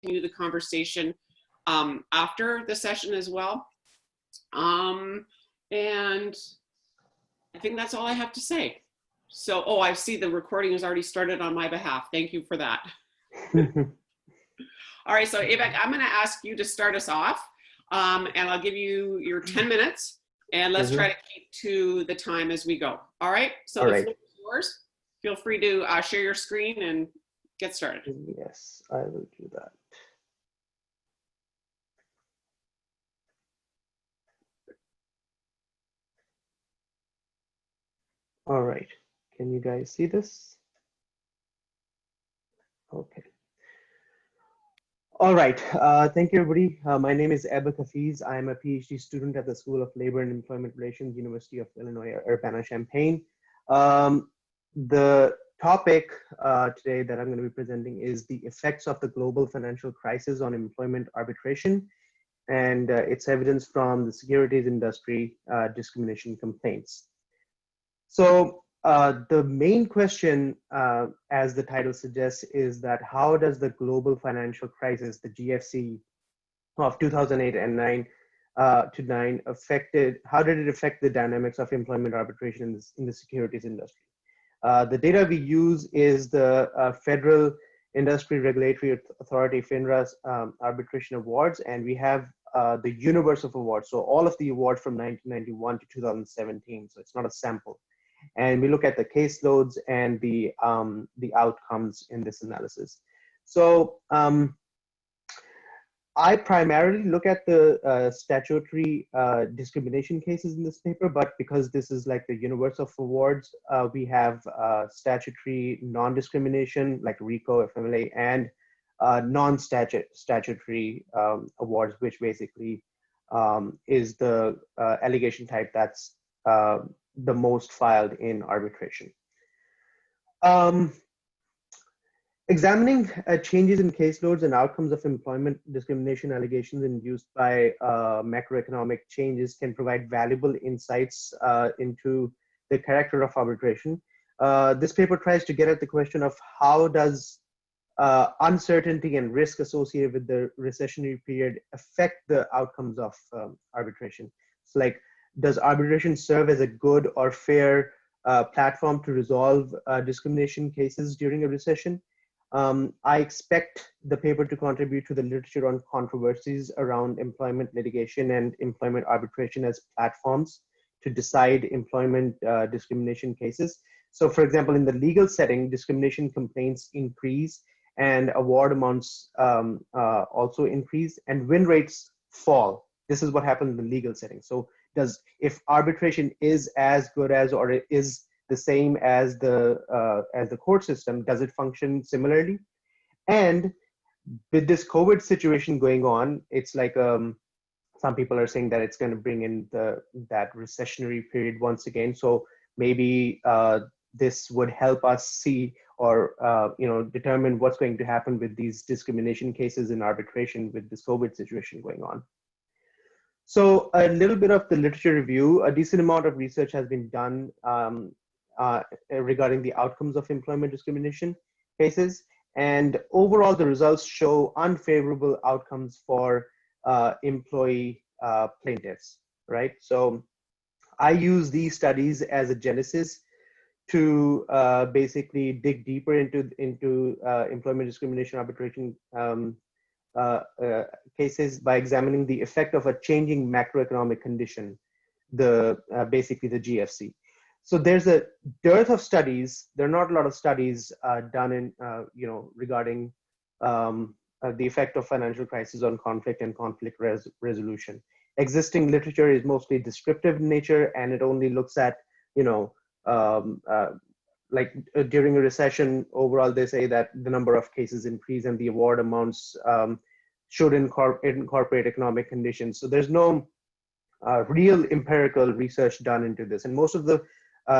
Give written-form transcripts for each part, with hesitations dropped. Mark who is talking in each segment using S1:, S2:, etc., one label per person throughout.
S1: continue the conversation after the session as well. And I think that's all I have to say. So, oh, I see the recording has already started on my behalf. Thank you for that. All right, so Aibak, I'm going to ask you to start us off, and I'll give you your 10 minutes, and let's try to keep to the time as we go. All right, so the floor is yours. Feel free to share your screen and get started.
S2: Yes, I will do that. All right, can you guys see this? Okay. All right, thank you, everybody. My name is Aibak Hafeez. I'm a PhD student at the School of Labor and Employment Relations, University of Illinois, Urbana-Champaign. The topic today that I'm going to be presenting is the effects of the global financial crisis on employment arbitration and its evidence from the securities industry discrimination complaints. So the main question, as the title suggests, is that how does the global financial crisis, the GFC of 2008 and 9 to 9 how did it affect the dynamics of employment arbitration in the securities industry? The data we use is the Federal Industry Regulatory Authority, FINRA's arbitration awards, and we have the universe of awards. So all of the awards from 1991 to 2017, so it's not a sample. And we look at the caseloads and the outcomes in this analysis. So I primarily look at the statutory discrimination cases in this paper, but because this is like the universe of awards, we have statutory non-discrimination like RICO, FMLA, and non-statutory awards, which basically is the allegation type that's the most filed in arbitration. Examining changes in caseloads and outcomes of employment discrimination allegations induced by macroeconomic changes can provide valuable insights into the character of arbitration. This paper tries to get at the question of how does uncertainty and risk associated with the recessionary period affect the outcomes of arbitration. So like, does arbitration serve as a good or fair platform to resolve discrimination cases during a recession? I expect the paper to contribute to the literature on controversies around employment litigation and employment arbitration as platforms to decide employment discrimination cases. So for example, in the legal setting, discrimination complaints increase and award amounts also increase and win rates fall. This is what happens in the legal setting. So if arbitration is as good as or it is the same as the court system, does it function similarly? And with this COVID situation going on, it's like some people are saying that it's going to bring in that recessionary period once again. So maybe this would help us see or determine what's going to happen with these discrimination cases in arbitration with this COVID situation going on. So a little bit of the literature review. A decent amount of research has been done regarding the outcomes of employment discrimination cases. And overall, the results show unfavorable outcomes for employee plaintiffs, right? So I use these studies as a genesis to basically dig deeper into employment discrimination arbitration cases by examining the effect of a changing macroeconomic condition, basically the GFC. So there's a dearth of studies. There are not a lot of studies done in, regarding the effect of financial crisis on conflict and conflict resolution. Existing literature is mostly descriptive in nature, and it only looks at, like during a recession, overall, they say that the number of cases increase and the award amounts should incorporate economic conditions. So there's no real empirical research done into this. And most of the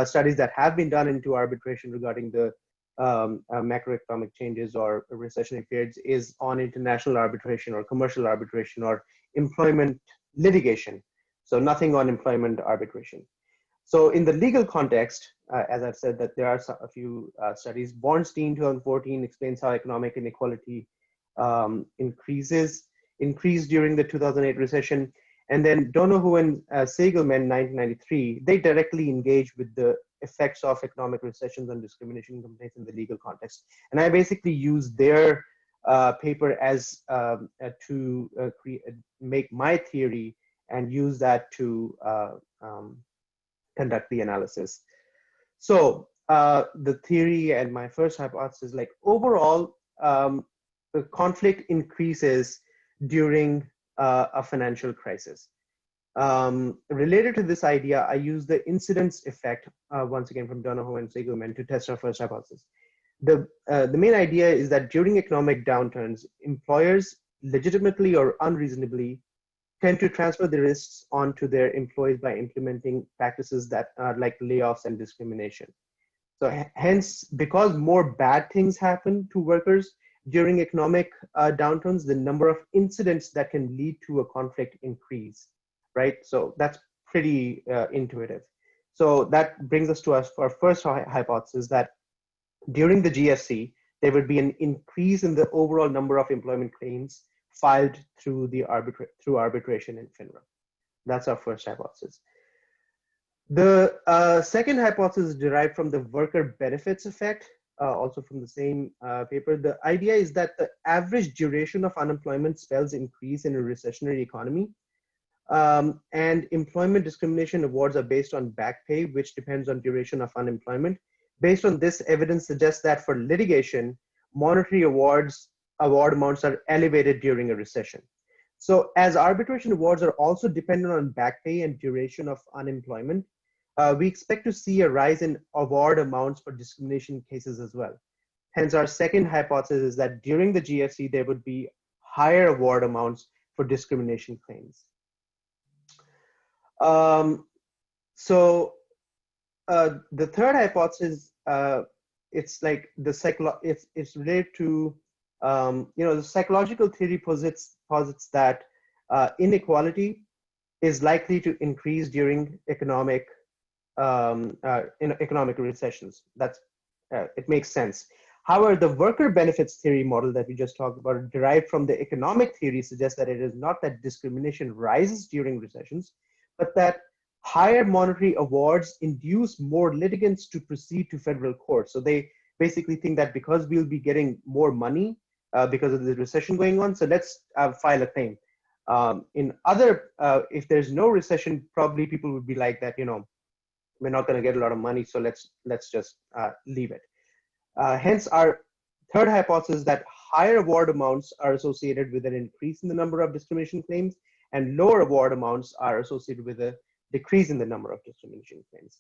S2: studies that have been done into arbitration regarding the macroeconomic changes or recessionary periods is on international arbitration or commercial arbitration or employment litigation. So nothing on employment arbitration. So in the legal context, as I've said, that there are a few studies. Bornstein 2014 explains how economic inequality increased during the 2008 recession. And then Donoghue and Segelman, 1993, they directly engage with the effects of economic recessions on discrimination complaints in the legal context. And I basically use their paper as make my theory and use that to conduct the analysis. So the theory and my first hypothesis, like overall, the conflict increases during a financial crisis. Related to this idea, I use the incidence effect, once again from Donoghue and Segelman, to test our first hypothesis. The main idea is that during economic downturns, employers legitimately or unreasonably tend to transfer the risks onto their employees by implementing practices that are like layoffs and discrimination. So hence, because more bad things happen to workers during economic downturns, the number of incidents that can lead to a conflict increase, right? So that's pretty intuitive. So that brings us to our first hypothesis, that during the GFC, there would be an increase in the overall number of employment claims filed through arbitration in FINRA. That's our first hypothesis. The second hypothesis is derived from the worker benefits effect, also from the same paper. The idea is that the average duration of unemployment spells increase in a recessionary economy. And employment discrimination awards are based on back pay, which depends on duration of unemployment. Based on this, evidence suggests that for litigation, monetary award amounts are elevated during a recession. So as arbitration awards are also dependent on back pay and duration of unemployment, we expect to see a rise in award amounts for discrimination cases as well. Hence, our second hypothesis is that during the GFC, there would be higher award amounts for discrimination claims. The third hypothesis, it's like it's related to the psychological theory posits that inequality is likely to increase during economic recessions. That's it makes sense. However, the worker benefits theory model that we just talked about, derived from the economic theory, suggests that it is not that discrimination rises during recessions, but that higher monetary awards induce more litigants to proceed to federal court. So they basically think that because we'll be getting more money because of the recession going on, so let's file a claim. If there's no recession, probably people would be like that, we're not going to get a lot of money, so let's just leave it. Hence, our third hypothesis, that higher award amounts are associated with an increase in the number of discrimination claims, and lower award amounts are associated with a decrease in the number of discrimination claims.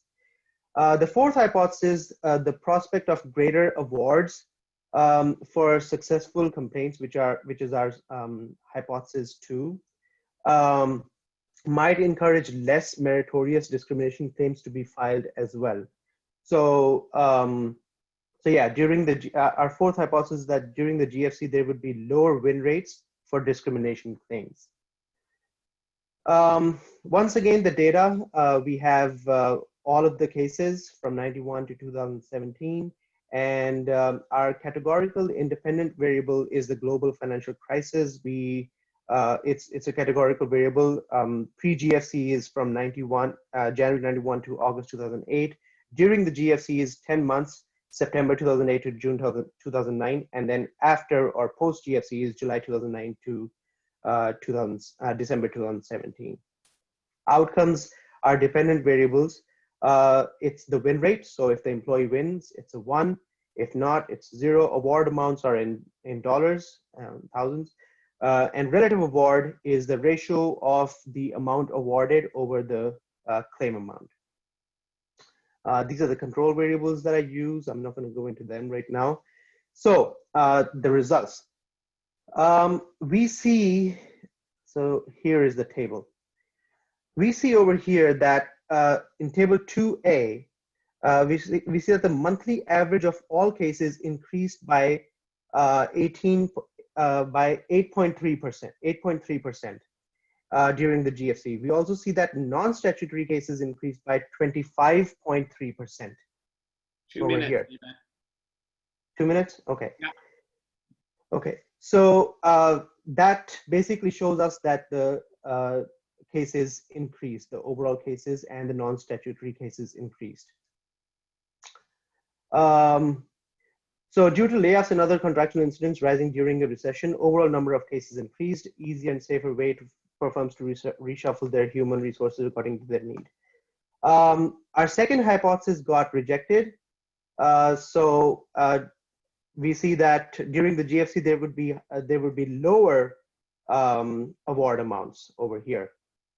S2: The fourth hypothesis, the prospect of greater awards for successful complaints, which is our hypothesis 2, might encourage less meritorious discrimination claims to be filed as well. So, yeah, during our fourth hypothesis is that during the GFC, there would be lower win rates for discrimination claims. Once again, the data, we have all of the cases from 91 to 2017, and our categorical independent variable is the global financial crisis. It's a categorical variable. Pre-GFC is from January 91 to August 2008. During the GFC is 10 months, September 2008 to June 2009, and then after or post-GFC is July 2009 to December 2017. Outcomes are dependent variables. It's the win rate. So if the employee wins, it's a 1. If not, it's 0. Award amounts are in dollars, thousands. And relative award is the ratio of the amount awarded over the claim amount. These are the control variables that I use. I'm not going to go into them right now. So the results. We see, so here is the table. We see over here that in table 2A, we see that the monthly average of all cases increased by 8.3% during the GFC. We also see that non-statutory cases increased by 25.3%.
S1: 2 minutes.
S2: Here. 2 minutes? Okay.
S1: Yeah.
S2: Okay. So that basically shows us that the cases increased, the overall cases and the non-statutory cases increased. So due to layoffs and other contractual incidents rising during a recession, overall number of cases increased, easier and safer way for firms to reshuffle their human resources according to their need. Our second hypothesis got rejected. We see that during the GFC, there would be lower award amounts over here,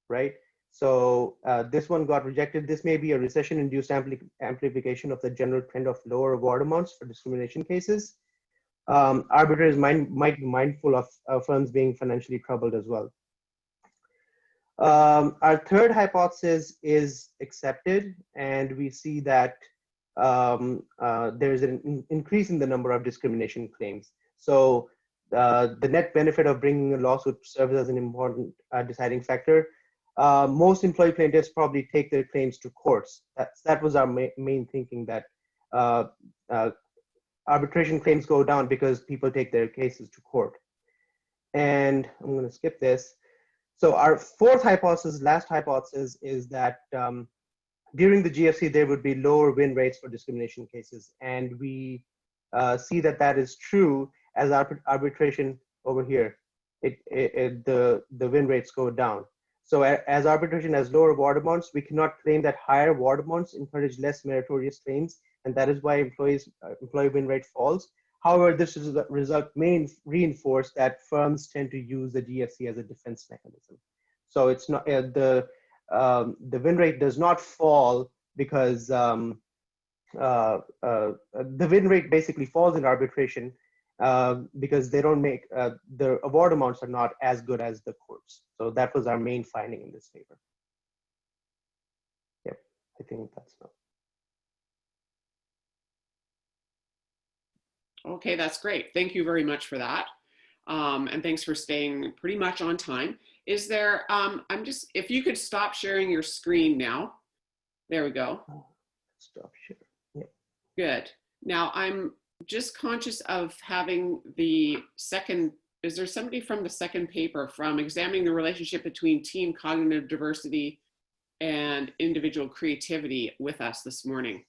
S2: right? So this one got rejected. This may be a recession-induced amplification of the general trend of lower award amounts for discrimination cases. Arbitrators might be mindful of firms being financially troubled as well. Our third hypothesis is accepted, and we see that there's an increase in the number of discrimination claims. So the net benefit of bringing a lawsuit serves as an important deciding factor. Most employee plaintiffs probably take their claims to courts. That was our main thinking, that arbitration claims go down because people take their cases to court. And I'm going to skip this. So our fourth hypothesis, last hypothesis, is that during the GFC, there would be lower win rates for discrimination cases. And we see that that is true as arbitration over here, the win rates go down. So as arbitration has lower award amounts, we cannot claim that higher award amounts encourage less meritorious claims, and that is why employee win rate falls. However, this result may reinforce that firms tend to use the GFC as a defense mechanism. So it's not the win rate does not fall because the win rate basically falls in arbitration because they don't make the award amounts are not as good as the courts. So that was our main finding in this paper. Yep, I think that's enough.
S1: Okay, that's great. Thank you very much for that. And thanks for staying pretty much on time. Is there, if you could stop sharing your screen now. There we go.
S2: Stop sharing. Yeah.
S1: Good. Now I'm just conscious of having the second, is there somebody from the second paper from examining the relationship between team cognitive diversity and individual creativity with us this morning?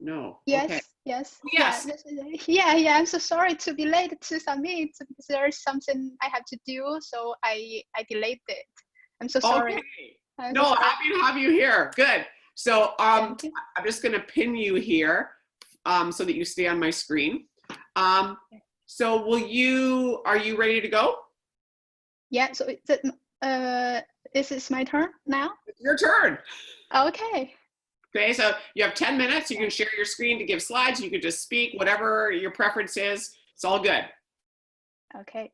S1: No.
S3: Yes,
S1: okay.
S3: yes.
S1: Yes.
S3: Yeah, I'm so sorry to be late to submit because there's something I have to do, so I delayed it. I'm so sorry.
S1: Okay. No, sorry. Happy to have you here. Good. So I'm just going to pin you here so that you stay on my screen. So are you ready to go?
S3: Yeah, so this is my turn now?
S1: It's your turn.
S3: Okay.
S1: Okay, so you have 10 minutes. You can share your screen to give slides. You can just speak, whatever your preference is. It's all good.
S3: Okay.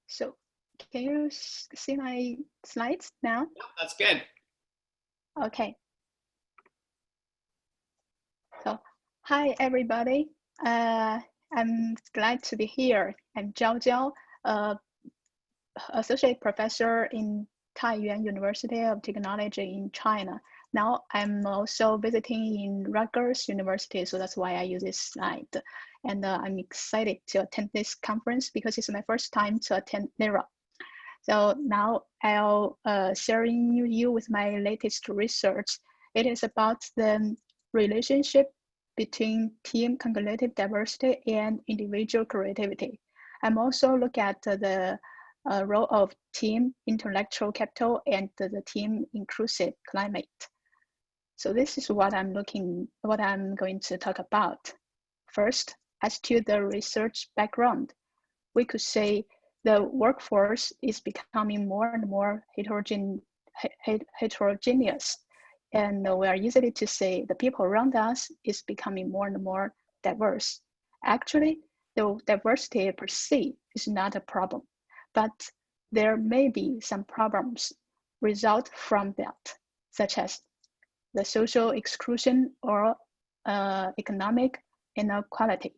S3: So can you see my slides now?
S1: That's good.
S3: Okay. So, hi everybody. I'm glad to be here. I'm Jiaojiao, associate professor in Taiyuan University of Technology in China. Now I'm also visiting in Rutgers University, so that's why I use this slide. And I'm excited to attend this conference because it's my first time to attend LERA. So now I'll sharing you with my latest research. It is about the relationship between team cognitive diversity and individual creativity. I'm also look at the role of team intellectual capital and the team inclusive climate. So this is what I'm going to talk about. First, as to the research background, we could say the workforce is becoming more and more heterogeneous. And we are easily to say the people around us is becoming more and more diverse. Actually, the diversity per se is not a problem, but there may be some problems result from that, such as the social exclusion or economic inequality.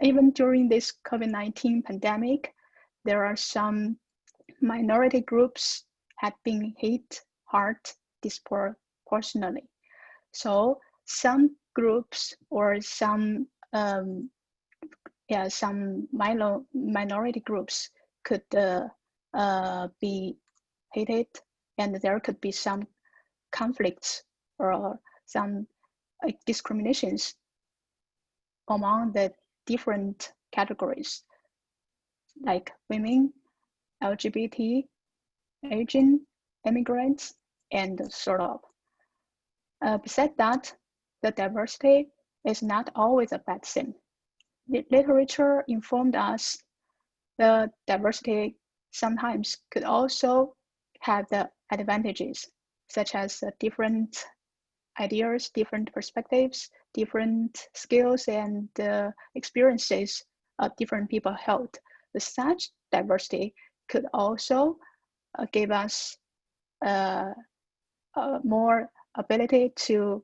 S3: Even during this COVID-19 pandemic, there are some minority groups have been hit hard disproportionately. So some groups or some minority groups could be hated, and there could be some conflicts or some discriminations among the different categories, like women, LGBT, Asian, immigrants, and sort of. Besides that, the diversity is not always a bad thing. The literature informed us the diversity sometimes could also have the advantages, such as different ideas, different perspectives, different skills and experiences different people held. Such diversity could also give us more ability to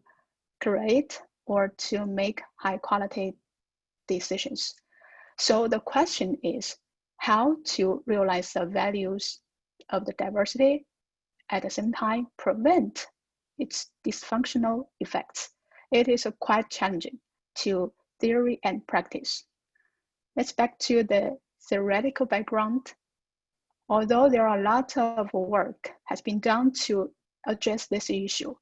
S3: create or to make high quality decisions. So the question is how to realize the values of the diversity, at the same time prevent its dysfunctional effects. It is quite challenging to theory and practice. Let's back to the theoretical background. Although there are a lot of work has been done to address this issue,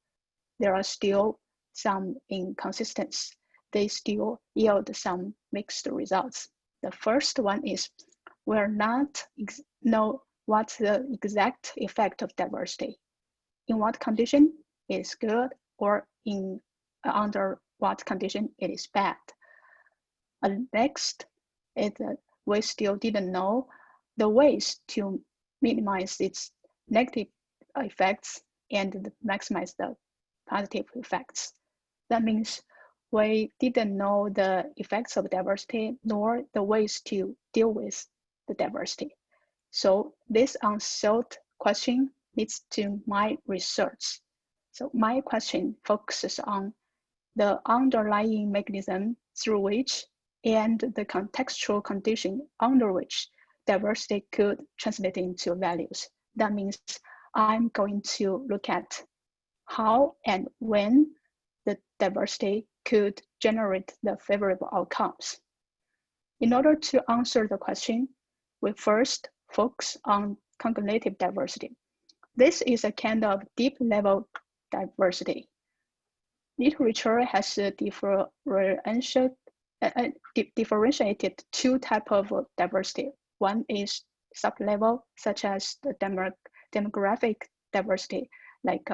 S3: there are still some inconsistencies. They still yield some mixed results. The first one is we're not know what's the exact effect of diversity. In what condition it is good, or in under what condition it is bad. Next, we still didn't know the ways to minimize its negative effects and maximize the positive effects. That means we didn't know the effects of diversity nor the ways to deal with the diversity. So this unsolved question leads to my research. So my question focuses on the underlying mechanism through which and the contextual condition under which diversity could translate into values. That means I'm going to look at how and when the diversity could generate the favorable outcomes. In order to answer the question, we first focus on cognitive diversity. This is a kind of deep level diversity. Literature has differentiated two types of diversity. One is sub-level, such as the demographic diversity, like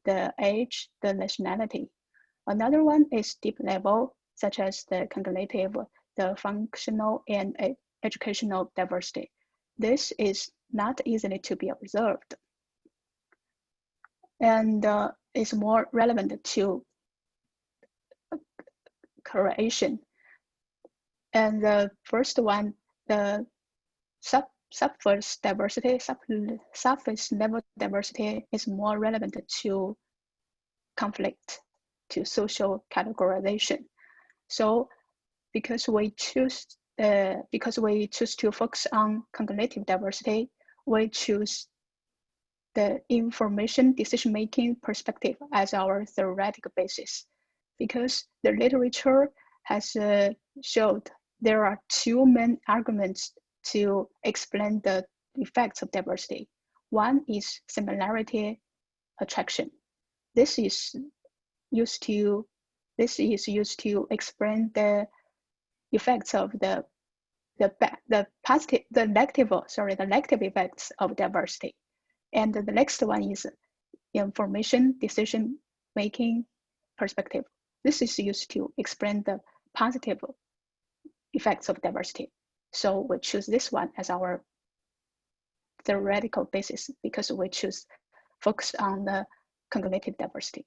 S3: the age, the nationality. Another one is deep level, such as the cognitive, the functional and educational diversity. This is not easily to be observed and is more relevant to creation. And the first one, the surface diversity, surface level diversity is more relevant to conflict, to social categorization. So because we choose to focus on cognitive diversity, we choose the information decision-making perspective as our theoretical basis, because the literature has showed there are two main arguments to explain the effects of diversity. One is similarity attraction. This is used to explain the effects of the negative effects of diversity. And the next one is information decision making perspective. This is used to explain the positive effects of diversity. So we choose this one as our theoretical basis because we choose focus on the cognitive diversity.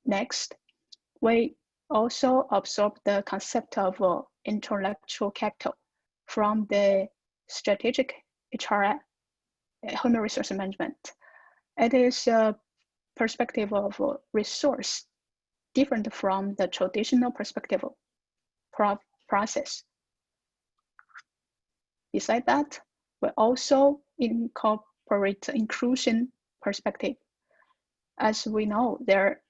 S3: Next, we also absorb the concept of intellectual capital from the strategic HR, human resource management. It is a perspective of resource different from the traditional perspective of process. Besides that, we also incorporate inclusion perspective. As we know, there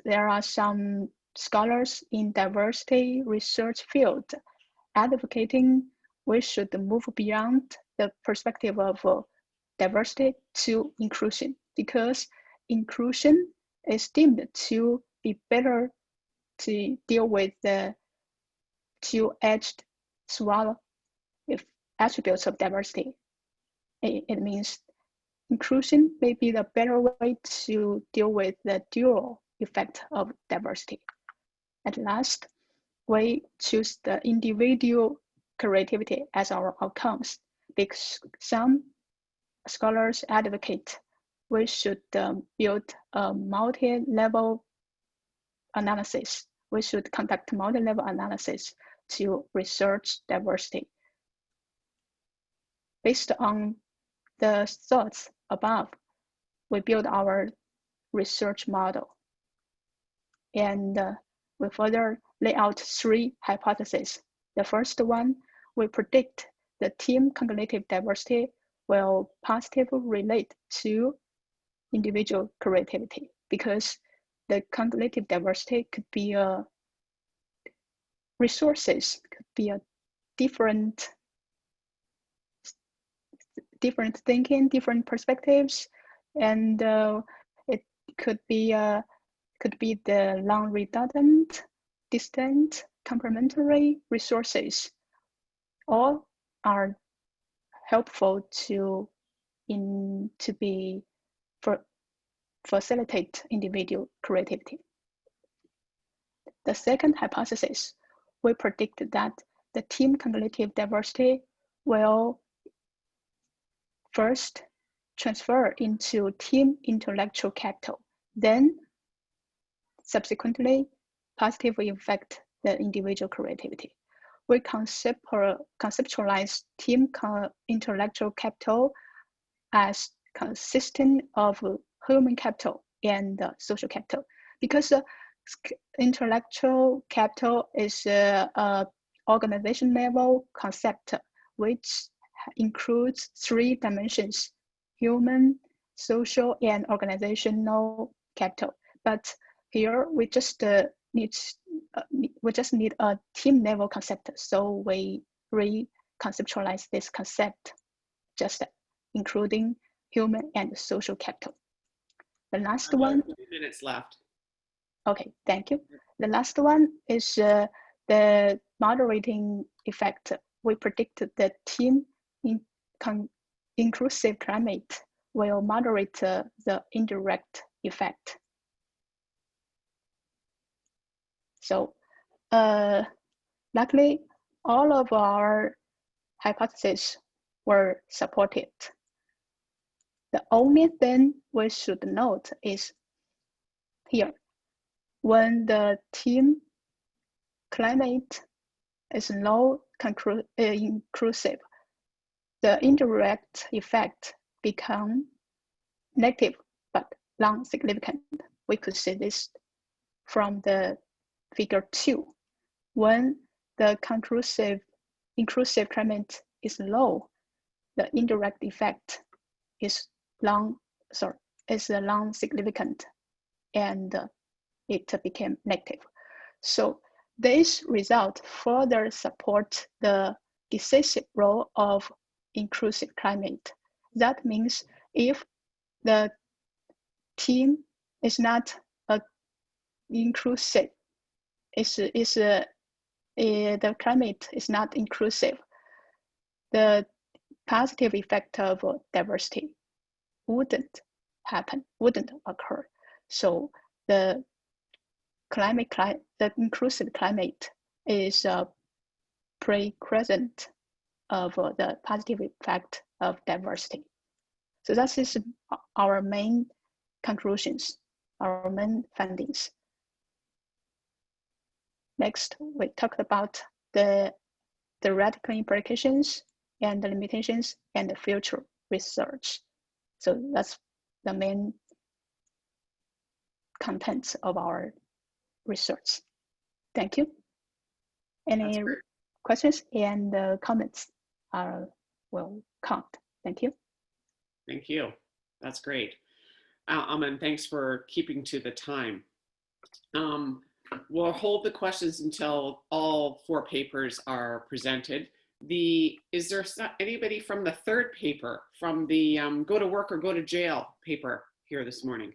S3: are some scholars in diversity research field advocating we should move beyond the perspective of diversity to inclusion, because inclusion is deemed to be better to deal with the two-edged sword attributes of diversity. It means inclusion may be the better way to deal with the dual effect of diversity. At last, we choose the individual creativity as our outcomes, because some scholars advocate we should build a multi-level analysis. We should conduct multi-level analysis to research diversity. Based on the thoughts above, we build our research model. And we further lay out 3 hypotheses. The first one, we predict the team cognitive diversity will positively relate to individual creativity, because the cognitive diversity could be resources, could be a different thinking, different perspectives, and it could be the non-redundant, distant, complementary resources. All are helpful to facilitate individual creativity. The second hypothesis, we predict that the team cognitive diversity will first transfer into team intellectual capital, then subsequently positively affect the individual creativity. We conceptualize team intellectual capital as consisting of human capital and social capital, because intellectual capital is an organization level concept which includes 3 dimensions: human, social, and organizational capital. But here we just need a team level concept, so we reconceptualize this concept, just including human and social capital. The last one.
S1: 2 minutes left.
S3: Okay, thank you. The last one is the moderating effect. We predict the team inclusive climate will moderate the indirect effect. So luckily, all of our hypotheses were supported. The only thing we should note is here, when the team climate is low inclusive, the indirect effect become negative but non-significant. We could see this from the figure 2. When the inclusive climate is low, the indirect effect is non-significant, and it became negative. So this result further supports the decisive role of inclusive climate. That means if the team is not inclusive, the climate is not inclusive, the positive effect of diversity wouldn't occur. So the inclusive climate is a prerequisite of the positive effect of diversity. So that is our main conclusions, our main findings. Next, we talked about the theoretical implications and the limitations and the future research. So that's the main contents of our research. Thank you. Any questions and comments are will count. Thank you.
S1: Thank you. That's great. And thanks for keeping to the time. We'll hold the questions until all 4 papers are presented. Is there anybody from the 3rd paper, from the go to work or go to jail paper here this morning?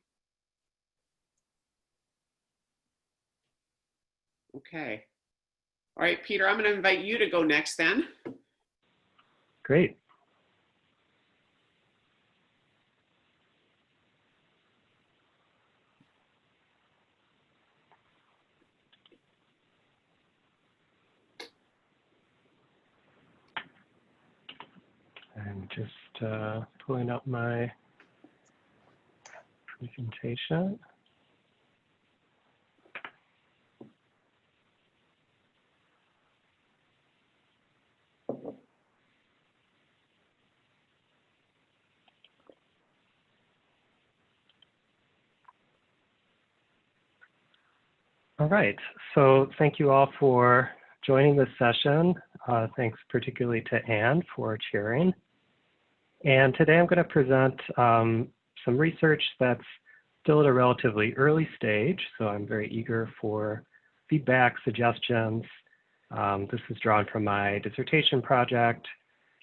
S1: Okay. All right, Peter, I'm going to invite you to go next then.
S4: Great. I'm just pulling up my presentation. All right, so thank you all for joining this session. Thanks particularly to Anne for chairing. And today I'm going to present some research that's still at a relatively early stage, so I'm very eager for feedback, suggestions. This is drawn from my dissertation project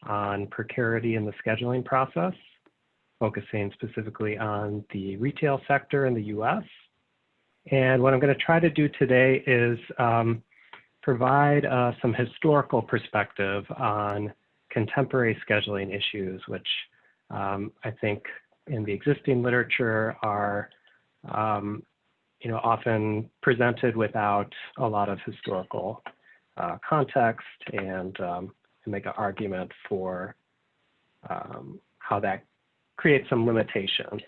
S4: on precarity in the scheduling process, focusing specifically on the retail sector in the US. And what I'm going to try to do today is provide some historical perspective on contemporary scheduling issues, which I think in the existing literature are often presented without a lot of historical context, and make an argument for how that creates some limitations.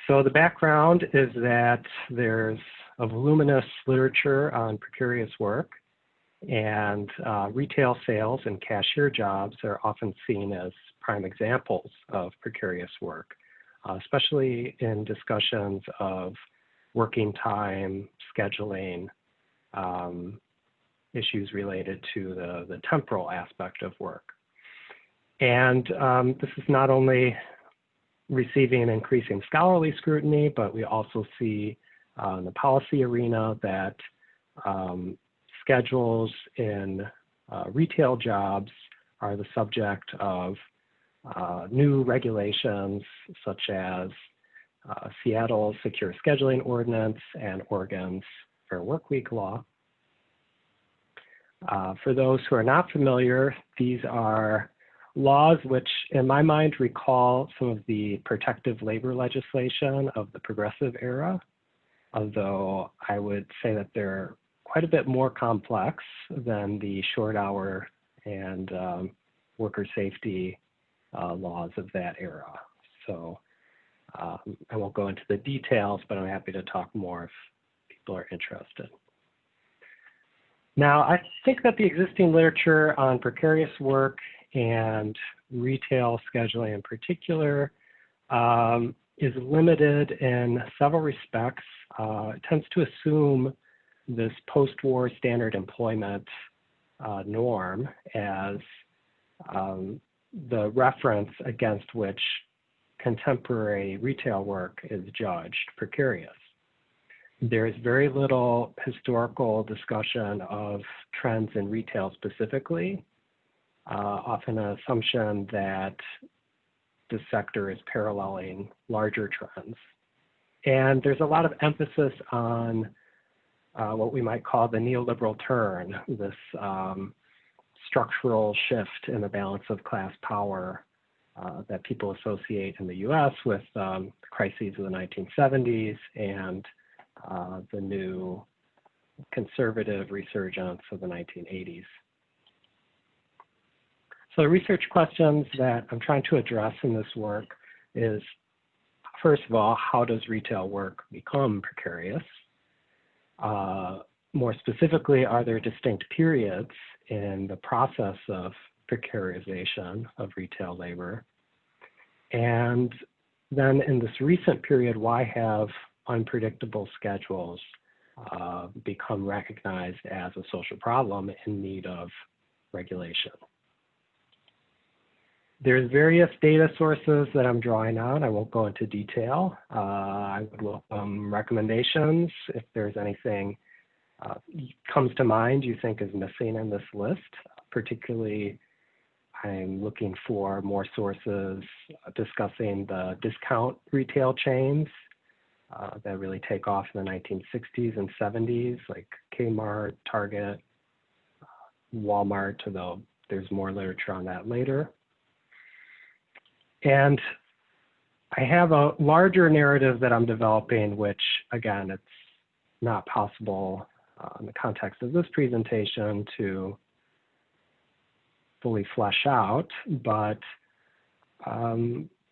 S4: So the background is that there's a voluminous literature on precarious work, and retail sales and cashier jobs are often seen as prime examples of precarious work, especially in discussions of working time, scheduling, issues related to the temporal aspect of work. And this is not only receiving increasing scholarly scrutiny, but we also see in the policy arena that schedules in retail jobs are the subject of new regulations, such as Seattle's Secure Scheduling Ordinance and Oregon's Fair Workweek Law. For those who are not familiar, these are laws which, in my mind, recall some of the protective labor legislation of the progressive era, although I would say that they're quite a bit more complex than the short hour and worker safety laws of that era. So I won't go into the details, but I'm happy to talk more if people are interested. Now, I think that the existing literature on precarious work and retail scheduling in particular is limited in several respects. It tends to assume this post-war standard employment norm as the reference against which contemporary retail work is judged precarious. There is very little historical discussion of trends in retail specifically, often an assumption that the sector is paralleling larger trends. And there's a lot of emphasis on what we might call the neoliberal turn, this structural shift in the balance of class power that people associate in the US with the crises of the 1970s and the new conservative resurgence of the 1980s. So the research questions that I'm trying to address in this work is, first of all, how does retail work become precarious? More specifically, are there distinct periods in the process of precarization of retail labor? And then in this recent period, why have unpredictable schedules become recognized as a social problem in need of regulation? There's various data sources that I'm drawing on. I won't go into detail. I would welcome recommendations if there's anything comes to mind you think is missing in this list. Particularly, I'm looking for more sources discussing the discount retail chains that really take off in the 1960s and 70s, like Kmart, Target, Walmart, although there's more literature on that later. And I have a larger narrative that I'm developing, which again, it's not possible in the context of this presentation to fully flesh out, but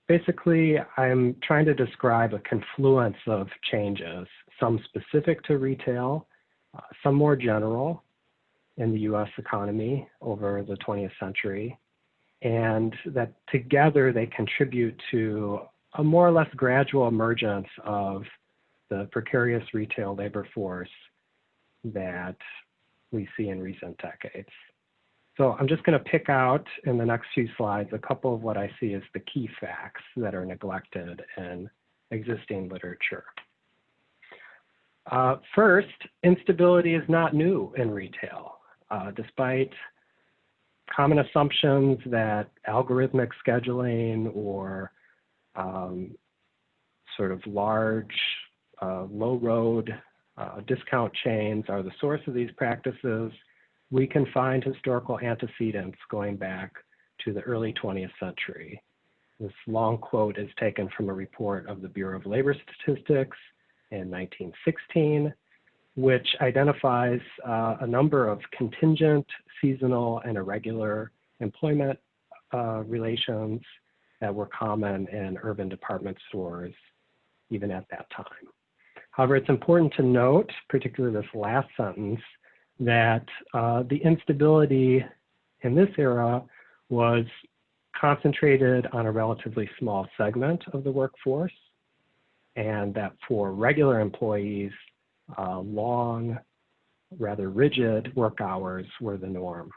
S4: basically I'm trying to describe a confluence of changes, some specific to retail, some more general in the US economy over the 20th century, and that together they contribute to a more or less gradual emergence of the precarious retail labor force that we see in recent decades. So I'm just going to pick out in the next few slides a couple of what I see as the key facts that are neglected in existing literature. First, instability is not new in retail. Despite common assumptions that algorithmic scheduling or sort of large, low-road discount chains are the source of these practices, we can find historical antecedents going back to the early 20th century. This long quote is taken from a report of the Bureau of Labor Statistics in 1916, which identifies a number of contingent, seasonal, and irregular employment relations that were common in urban department stores even at that time. However, it's important to note, particularly this last sentence, that the instability in this era was concentrated on a relatively small segment of the workforce, and that for regular employees, long, rather rigid work hours were the norm.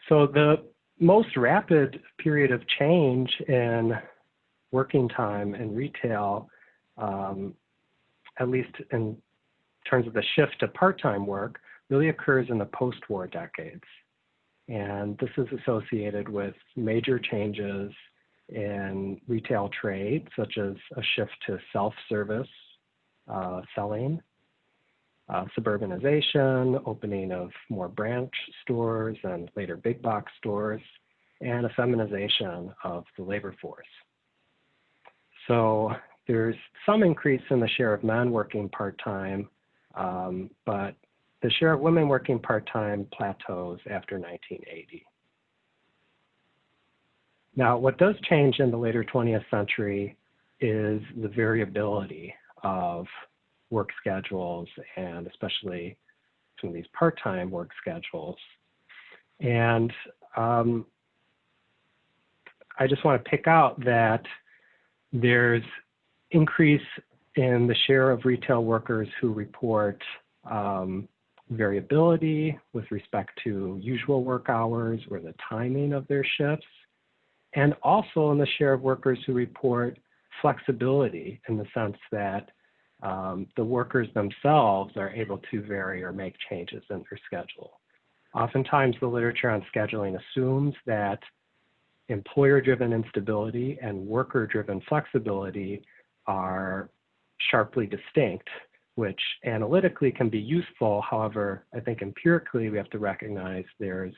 S4: So the most rapid period of change in working time in retail, at least in terms of the shift to part-time work, really occurs in the post-war decades. And this is associated with major changes in retail trade, such as a shift to self-service selling, suburbanization, opening of more branch stores and later big box stores, and a feminization of the labor force. So there's some increase in the share of men working part-time, but the share of women working part-time plateaus after 1980. Now, what does change in the later 20th century is the variability of work schedules, and especially some of these part-time work schedules. And I just want to pick out that there's increase in the share of retail workers who report variability with respect to usual work hours or the timing of their shifts, and also in the share of workers who report flexibility in the sense that the workers themselves are able to vary or make changes in their schedule. Oftentimes the literature on scheduling assumes that employer-driven instability and worker-driven flexibility are sharply distinct, which analytically can be useful. However, I think empirically we have to recognize these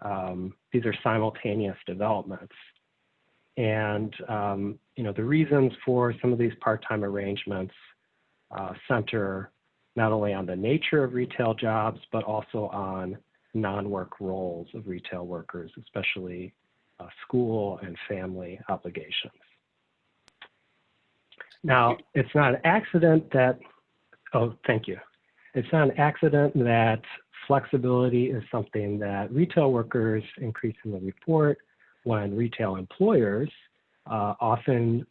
S4: are simultaneous developments. And the reasons for some of these part-time arrangements center not only on the nature of retail jobs, but also on non-work roles of retail workers, especially school and family obligations. Now, it's not an accident that, oh, thank you. It's not an accident that flexibility is something that retail workers increasingly report when retail employers often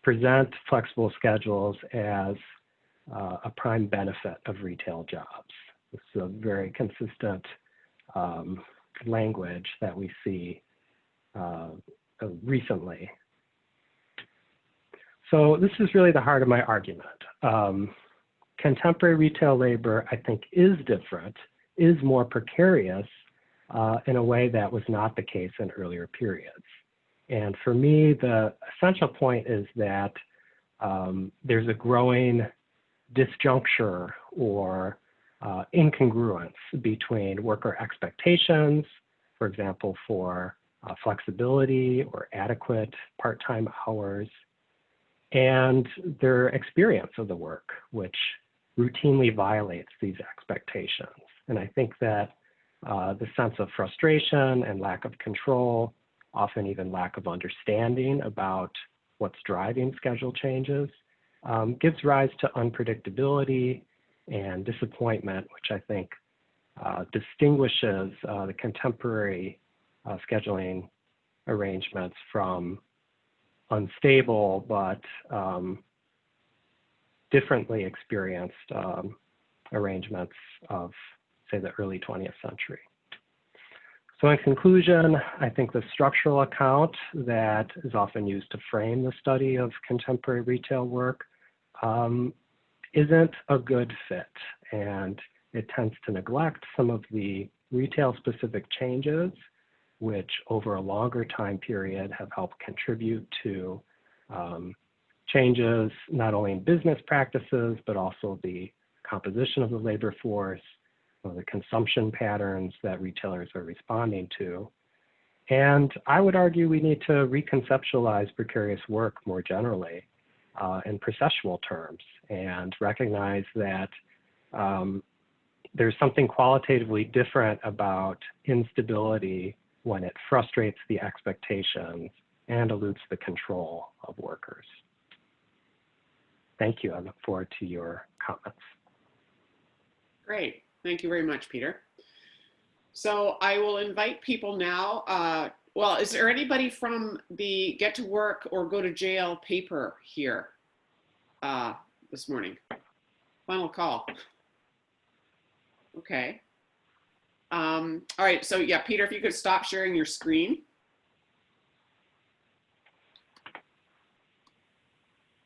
S4: present flexible schedules as a prime benefit of retail jobs. This is a very consistent language that we see recently. So this is really the heart of my argument. Contemporary retail labor, I think, is different, is more precarious in a way that was not the case in earlier periods. And for me, the essential point is that there's a growing disjuncture or incongruence between worker expectations, for example, for flexibility or adequate part-time hours, and their experience of the work, which routinely violates these expectations. And I think that the sense of frustration and lack of control, often even lack of understanding about what's driving schedule changes, gives rise to unpredictability and disappointment, which I think distinguishes the contemporary scheduling arrangements from unstable but differently experienced arrangements of, say, the early 20th century. So in conclusion, I think the structural account that is often used to frame the study of contemporary retail work isn't a good fit, and it tends to neglect some of the retail-specific changes which over a longer time period have helped contribute to changes not only in business practices, but also the composition of the labor force, the consumption patterns that retailers are responding to. And I would argue we need to reconceptualize precarious work more generally in processual terms and recognize that there's something qualitatively different about instability when it frustrates the expectations and eludes the control of workers. Thank you. I look forward to your comments.
S1: Great. Thank you very much, Peter. So I will invite people now. Well, is there anybody from the Get to Work or Go to Jail paper here this morning? Final call. Okay. All right. So yeah, Peter, if you could stop sharing your screen.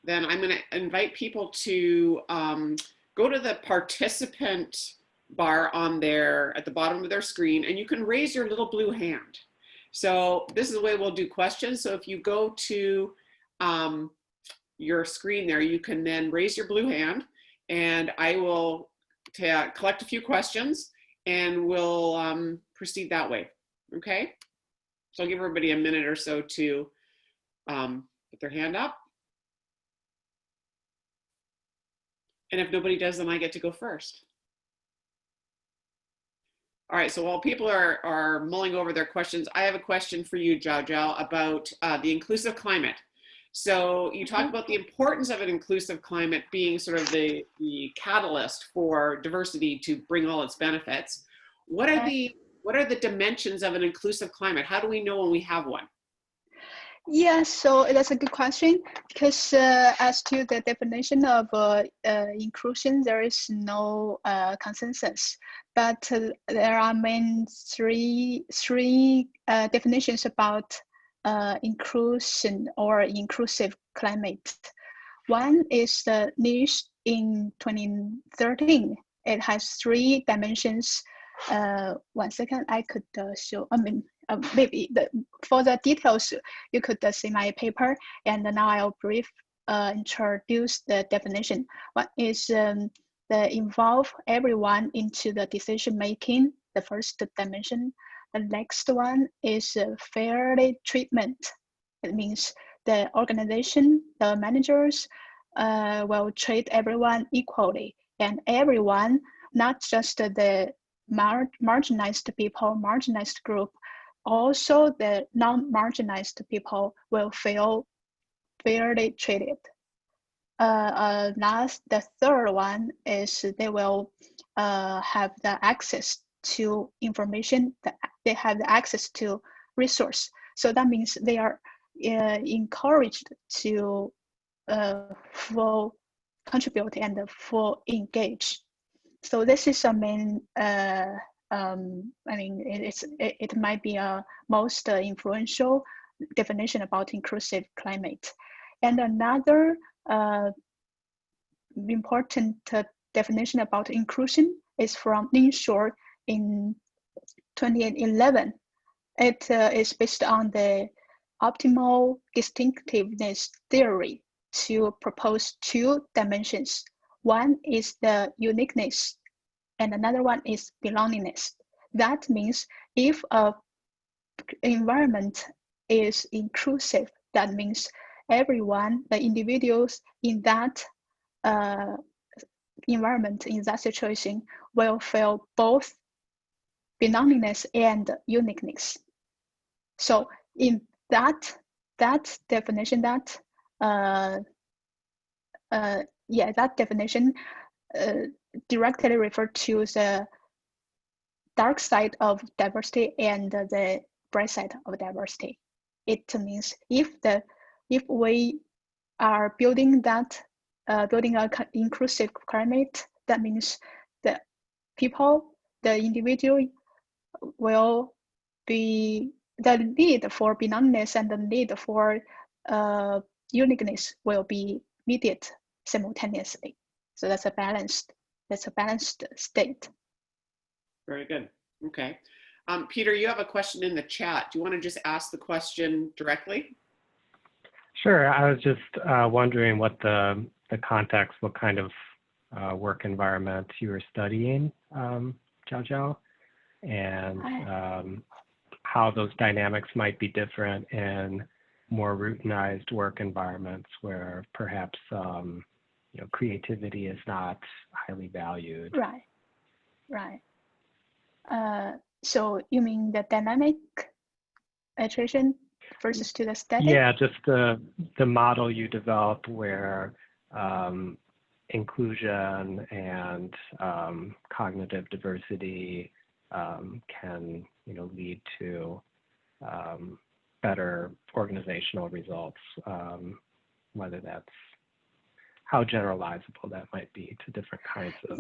S1: Then I'm going to invite people to go to the participant bar on there at the bottom of their screen, and you can raise your little blue hand. So this is the way we'll do questions. So if you go to your screen there, you can then raise your blue hand, and I will collect a few questions, and we'll proceed that way. Okay? So I'll give everybody a minute or so to put their hand up. And if nobody does, then I get to go first. All right, so while people are mulling over their questions, I have a question for you, Jiaojiao, about the inclusive climate. So you talk about the importance of an inclusive climate being sort of the catalyst for diversity to bring all its benefits. What are the dimensions of an inclusive climate? How do we know when we have one?
S3: Yeah, so that's a good question, because as to the definition of inclusion, there is no consensus, but there are main three definitions about inclusion or inclusive climate. One is the niche in 2013. It has 3 dimensions. 1 second, I could show, maybe for the details, you could see my paper, and now I'll introduce the definition. One is the involve everyone into the decision making, the first dimension. The next one is fairly treatment. It means the organization, the managers will treat everyone equally, and everyone, not just the marginalized people, marginalized group, also the non-marginalized people will feel fairly treated. The third one is they will have the access to information, they have the access to resource. So that means they are encouraged to full contribute and full engage. So this is a main I mean, it might be a most influential definition about inclusive climate. And another important definition about inclusion is from Short in 2011. It is based on the optimal distinctiveness theory to propose two dimensions. One is the uniqueness, and another one is belongingness. That means if an environment is inclusive, that means everyone, the individuals in that environment, in that situation, will feel both belongingness and uniqueness. So in that definition, that definition directly referred to the dark side of diversity and the bright side of diversity. It means if we are building that building an inclusive climate, that means the people, the individual will be, the need for belongingness and the need for uniqueness will be mediated simultaneously. So that's a balanced state.
S1: Very good. Okay. Peter, you have a question in the chat. Do you want to just ask the question directly?
S4: Sure. I was just wondering what the context, what kind of work environment you were studying, Jiaojiao, and how those dynamics might be different in more routinized work environments where perhaps creativity is not highly valued.
S3: Right. So you mean the dynamic iteration versus to the static?
S4: Yeah, just the model you developed where inclusion and cognitive diversity can lead to better organizational results, whether that's how generalizable that might be to different kinds of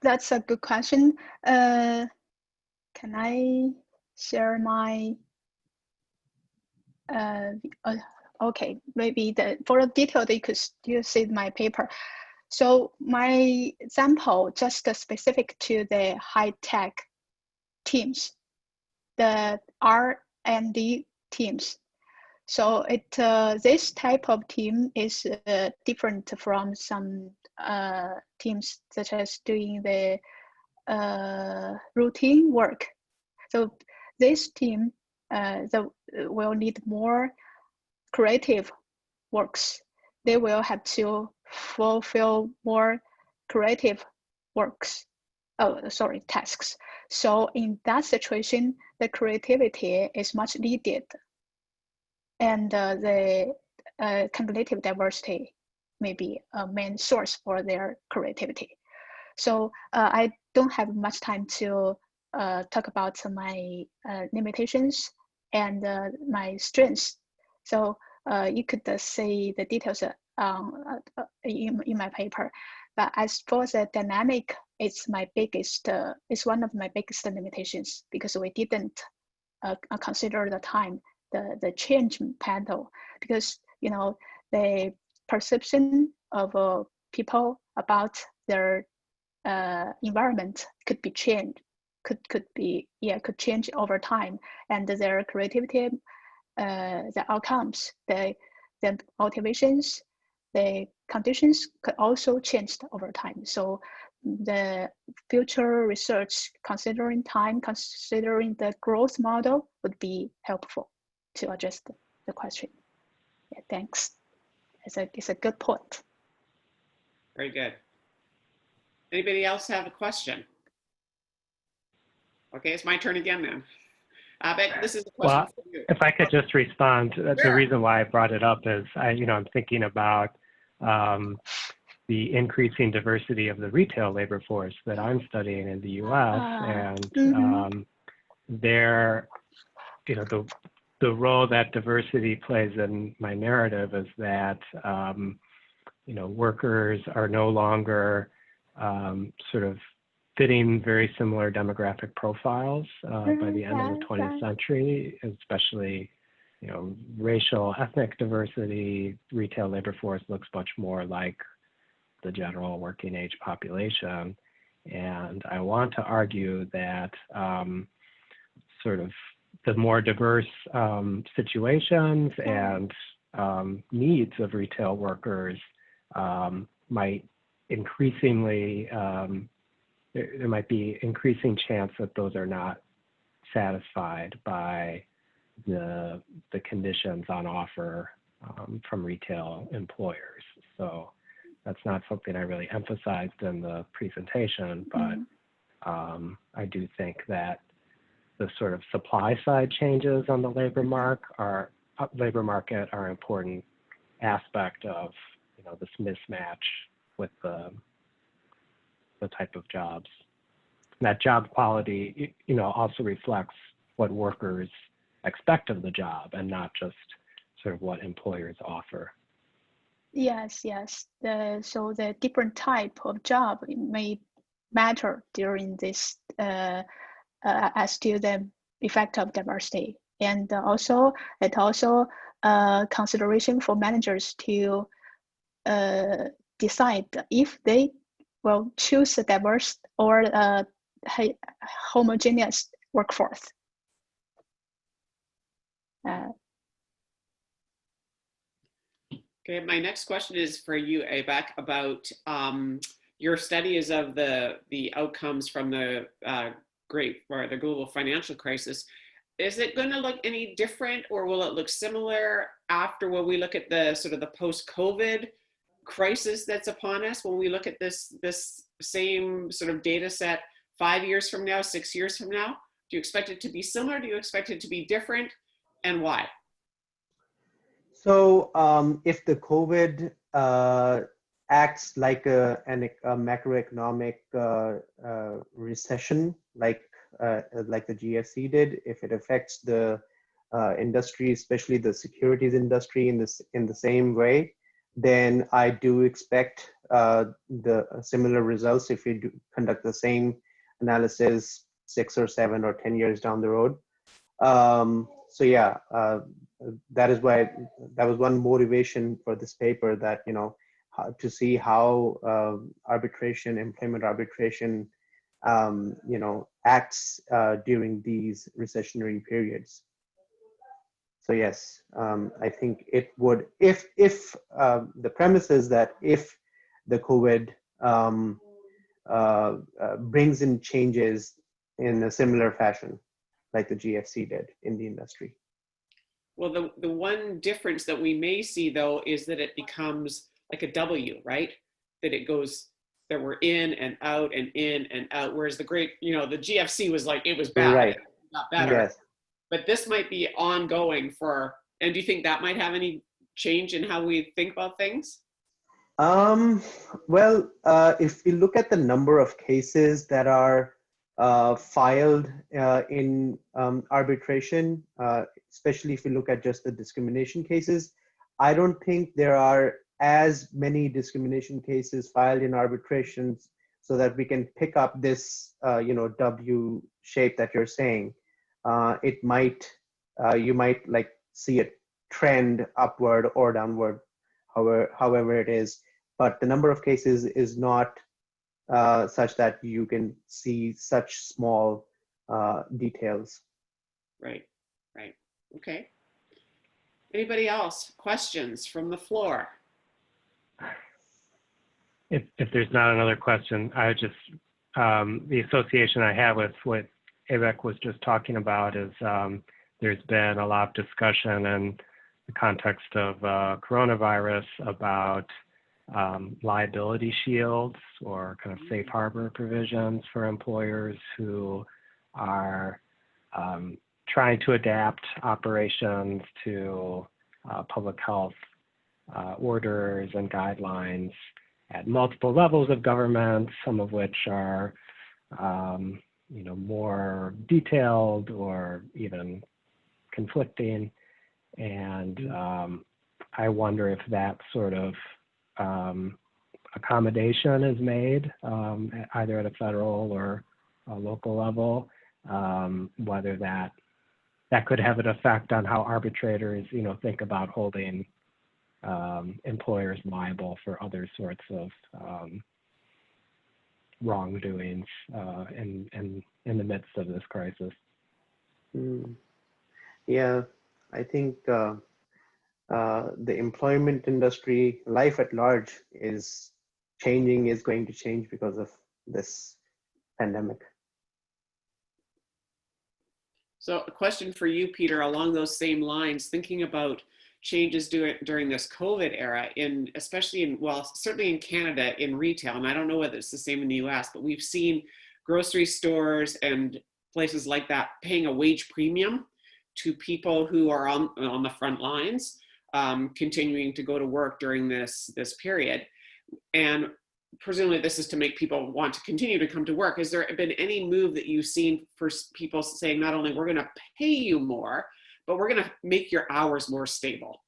S3: that's a good question. Can I share my okay, maybe for the detail you could still see my paper. So my example just specific to the high-tech teams, the R&D teams. So this type of team is different from some teams such as doing the routine work. So this team will need more creative works. They will have to fulfill more creative tasks. So in that situation, the creativity is much needed, and the cognitive diversity may be a main source for their creativity. So I don't have much time to talk about my limitations and my strengths. So you could see the details in my paper. But as for the dynamic, it's one of my biggest limitations because we didn't consider the time, the change panel, because the perception of people about their environment could be changed, could change over time, and their creativity, the outcomes, the motivations, the conditions could also change over time. So the future research, considering time, considering the growth model, would be helpful to address the question. Yeah, thanks. It's a good point.
S1: Very good. Anybody else have a question? Okay, it's my turn again then. Aibak, this is a question for you.
S4: If I could just respond,
S1: Sure.
S4: The reason why I brought it up is I'm thinking about the increasing diversity of the retail labor force that I'm studying in the U.S. And there, the role that diversity plays in my narrative is that workers are no longer sort of fitting very similar demographic profiles by the end of the 20th century, especially, you know, racial, ethnic diversity. Retail labor force looks much more like the general working age population. And I want to argue that sort of the more diverse situations and needs of retail workers might increasingly, there might be increasing chance that those are not satisfied by the conditions on offer from retail employers. So that's not something I really emphasized in the presentation, but I do think that the sort of supply side changes on the labor market are an important aspect of, you know, this mismatch with the type of jobs. And that job quality, you know, also reflects what workers expect of the job and not just sort of what employers offer.
S3: Yes, yes. So the different type of job may matter during this as to the effect of diversity. And also, it also consideration for managers to decide if they will choose a diverse or homogeneous workforce.
S1: Okay, my next question is for you, Aibak, about your studies of the outcomes from the the global financial crisis. Is it going to look any different, or will it look similar after when we look at the sort of the post-COVID crisis that's upon us? When we look at this same sort of data set 5 years from now, 6 years from now, do you expect it to be similar? Do you expect it to be different, and why?
S2: So if the COVID acts like a macroeconomic recession, like the GFC did, if it affects the industry, especially the securities industry in the same way, then I do expect the similar results if we do conduct the same analysis 6 or 7 or 10 years down the road. So yeah, that is why that was one motivation for this paper, that, you know, to see how employment arbitration, you know, acts during these recessionary periods. So yes, I think it would, if the premise is that if the COVID brings in changes in a similar fashion, like the GFC did in the industry.
S1: Well, the one difference that we may see, though, is that it becomes like a W, right? That it goes, that we're in and out and in and out, whereas the GFC was like, it was bad,
S2: right?
S1: It got better.
S2: Yes.
S1: But this might be ongoing and do you think that might have any change in how we think about things?
S2: Well, if we look at the number of cases that are filed in arbitration, especially if you look at just the discrimination cases, I don't think there are as many discrimination cases filed in arbitrations so that we can pick up this, you know, W shape that you're saying. It might, you might like see a trend upward or downward, however it is, but the number of cases is not such that you can see such small details.
S1: Right. Okay. Anybody else? Questions from the floor?
S4: If there's not another question, I just, the association I have with what Aibak was just talking about is there's been a lot of discussion in the context of coronavirus about liability shields or kind of safe harbor provisions for employers who are trying to adapt operations to public health orders and guidelines at multiple levels of government, some of which are you know, more detailed or even conflicting. And I wonder if that sort of accommodation is made, either at a federal or a local level, whether that could have an effect on how arbitrators, think about holding employers liable for other sorts of wrongdoings in the midst of this crisis.
S2: Yeah, I think the employment industry, life at large, is going to change because of this pandemic.
S1: So a question for you, Peter, along those same lines, thinking about changes during this COVID era, certainly in Canada in retail, and I don't know whether it's the same in the US, but we've seen grocery stores and places like that paying a wage premium to people who are on the front lines, continuing to go to work during this period. And presumably this is to make people want to continue to come to work. Has there been any move that you've seen for people saying, not only we're going to pay you more, but we're going to make your hours more stable,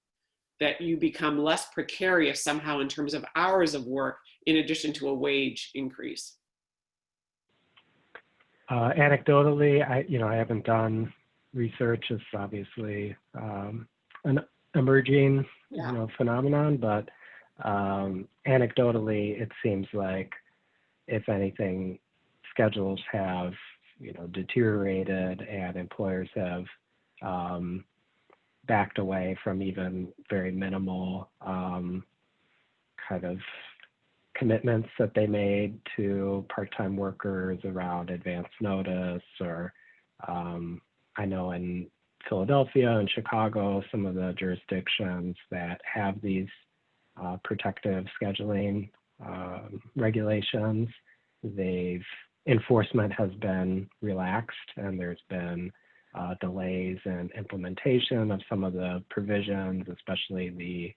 S1: that you become less precarious somehow in terms of hours of work in addition to a wage increase?
S4: Anecdotally, I haven't done research. It's obviously an emerging phenomenon, but anecdotally, it seems like, if anything, schedules have deteriorated, and employers have backed away from even very minimal kind of commitments that they made to part-time workers around advance notice, or I know in Philadelphia and Chicago, some of the jurisdictions that have these protective scheduling regulations, enforcement has been relaxed, and there's been delays in implementation of some of the provisions, especially the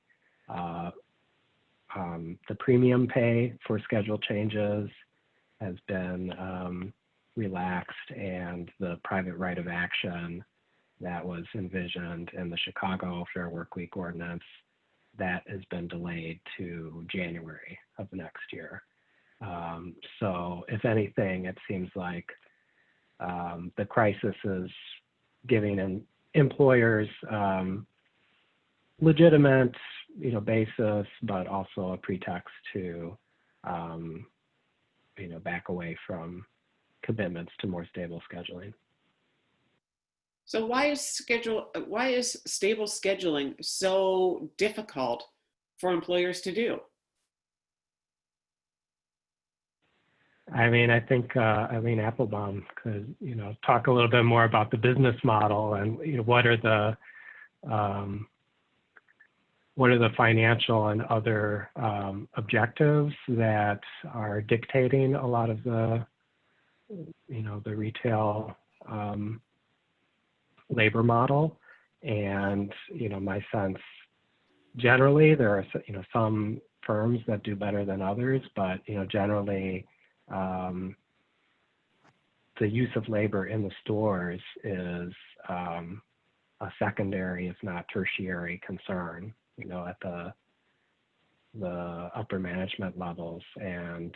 S4: premium pay for schedule changes has been relaxed, and the private right of action that was envisioned in the Chicago Fair Workweek Ordinance, that has been delayed to January of next year. So if anything, it seems like the crisis is giving employers legitimate, basis, but also a pretext to, back away from commitments to more stable scheduling.
S1: So why is stable scheduling so difficult for employers to do?
S4: I think Eileen Applebaum could, talk a little bit more about the business model and what are the financial and other objectives that are dictating a lot of the retail labor model. And my sense, generally, there are some firms that do better than others, but generally, the use of labor in the stores is a secondary, if not tertiary, concern, at the upper management levels, and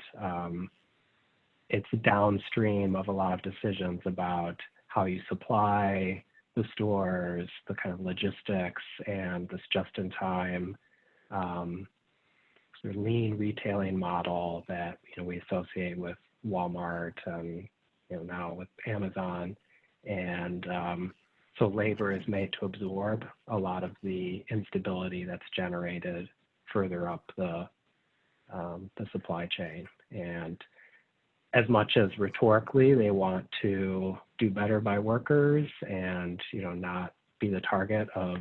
S4: it's downstream of a lot of decisions about how you supply the stores, the kind of logistics, and this just-in-time sort of lean retailing model that we associate with Walmart and now with Amazon, and so labor is made to absorb a lot of the instability that's generated further up the supply chain. And as much as rhetorically they want to do better by workers and not be the target of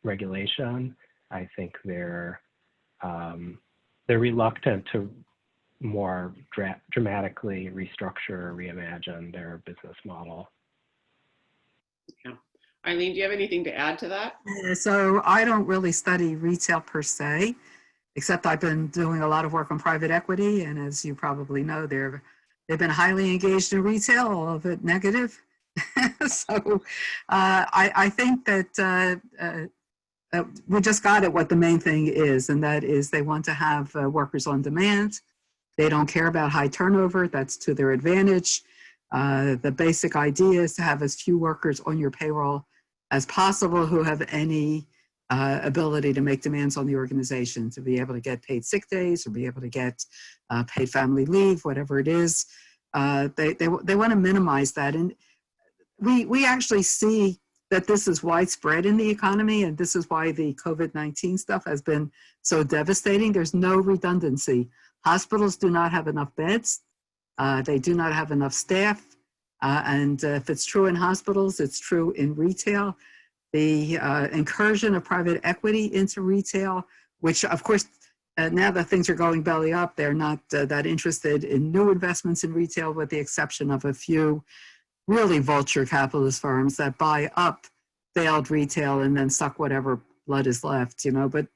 S4: regulation, I think they're reluctant to more dramatically restructure or reimagine their business model.
S1: Yeah. Eileen, do you have anything to add to that?
S5: So I don't really study retail per se, except I've been doing a lot of work on private equity. And as you probably know, they've been highly engaged in retail, all of it negative. So I think that we just got at what the main thing is, and that is they want to have workers on demand. They don't care about high turnover. That's to their advantage. The basic idea is to have as few workers on your payroll as possible who have any ability to make demands on the organization, to be able to get paid sick days or be able to get paid family leave, whatever it is. They want to minimize that. And we actually see that this is widespread in the economy, and this is why the COVID-19 stuff has been so devastating. There's no redundancy. Hospitals do not have enough beds. They do not have enough staff. And if it's true in hospitals, it's true in retail. The incursion of private equity into retail, which of course, now that things are going belly up, they're not that interested in new investments in retail, with the exception of a few really vulture capitalist firms that buy up failed retail and then suck whatever blood is left, you know. But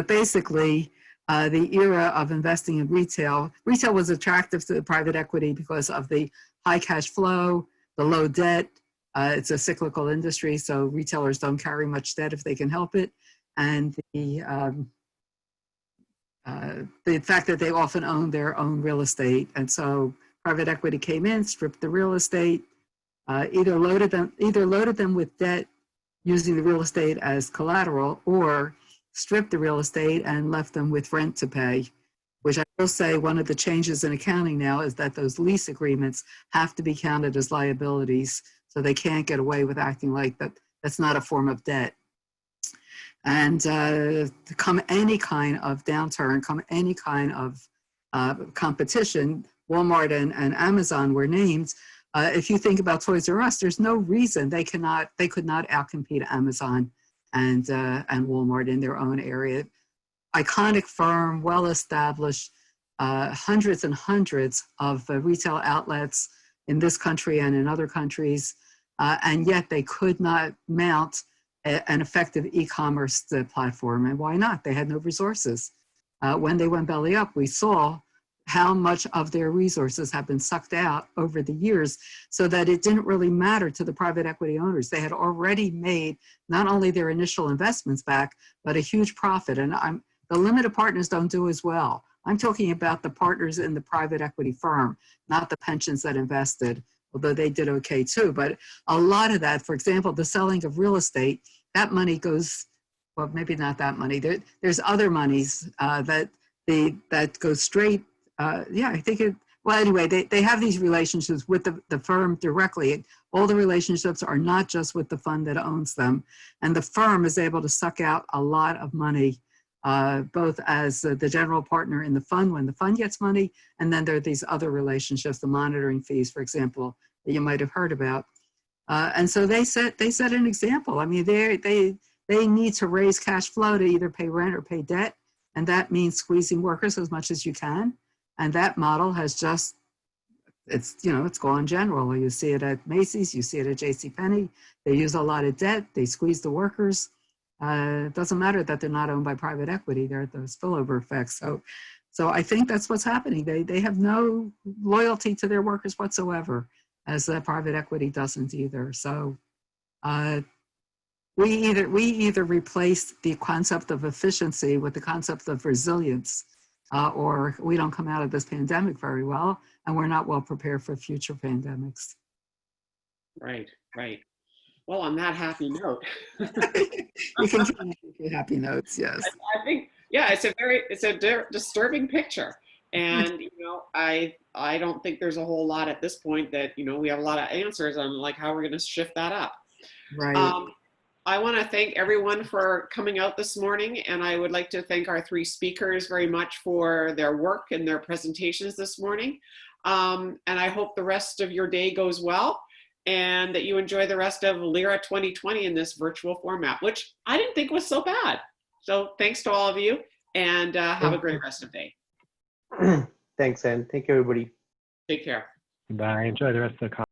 S5: basically, the era of investing in retail was attractive to the private equity because of the high cash flow, the low debt. It's a cyclical industry, so retailers don't carry much debt if they can help it. And the fact that they often own their own real estate. And so private equity came in, stripped the real estate, either loaded them with debt using the real estate as collateral, or stripped the real estate and left them with rent to pay, which I will say one of the changes in accounting now is that those lease agreements have to be counted as liabilities, so they can't get away with acting like that's not a form of debt. And come any kind of downturn, come any kind of competition, Walmart and Amazon were named. If you think about Toys R Us, there's no reason they could not outcompete Amazon and Walmart in their own area. Iconic firm, well established, hundreds and hundreds of retail outlets in this country and in other countries, and yet they could not mount an effective e-commerce platform. And why not? They had no resources. When they went belly up, we saw how much of their resources have been sucked out over the years, so that it didn't really matter to the private equity owners. They had already made not only their initial investments back, but a huge profit. And the limited partners don't do as well. I'm talking about the partners in the private equity firm, not the pensions that invested, although they did okay too. But a lot of that, for example, the selling of real estate, that money goes, well, maybe not that money. There's other monies that go straight. I think well, anyway, they have these relationships with the firm directly. All the relationships are not just with the fund that owns them. And the firm is able to suck out a lot of money, both as the general partner in the fund when the fund gets money, and then there are these other relationships, the monitoring fees, for example, that you might have heard about. And so they set an example. I mean, they need to raise cash flow to either pay rent or pay debt, and that means squeezing workers as much as you can. And that model has just, it's gone general. You see it at Macy's, you see it at JCPenney. They use a lot of debt, they squeeze the workers. It doesn't matter that they're not owned by private equity, there are those spillover effects. So I think that's what's happening. They have no loyalty to their workers whatsoever, as private equity doesn't either. So we either replace the concept of efficiency with the concept of resilience, or we don't come out of this pandemic very well, and we're not well prepared for future pandemics.
S1: Right. Well, on that happy note.
S5: You can keep happy notes, yes.
S1: I think, yeah, it's a disturbing picture. And, I don't think there's a whole lot at this point that, we have a lot of answers on like how we're going to shift that up.
S5: Right.
S1: I want to thank everyone for coming out this morning, and I would like to thank our three speakers very much for their work and their presentations this morning. And I hope the rest of your day goes well and that you enjoy the rest of LERA 2020 in this virtual format, which I didn't think was so bad. So thanks to all of you, and have a great rest of the day.
S2: Thanks, Anne. Thank you, everybody.
S1: Take care.
S4: Bye. Enjoy the rest of the conference.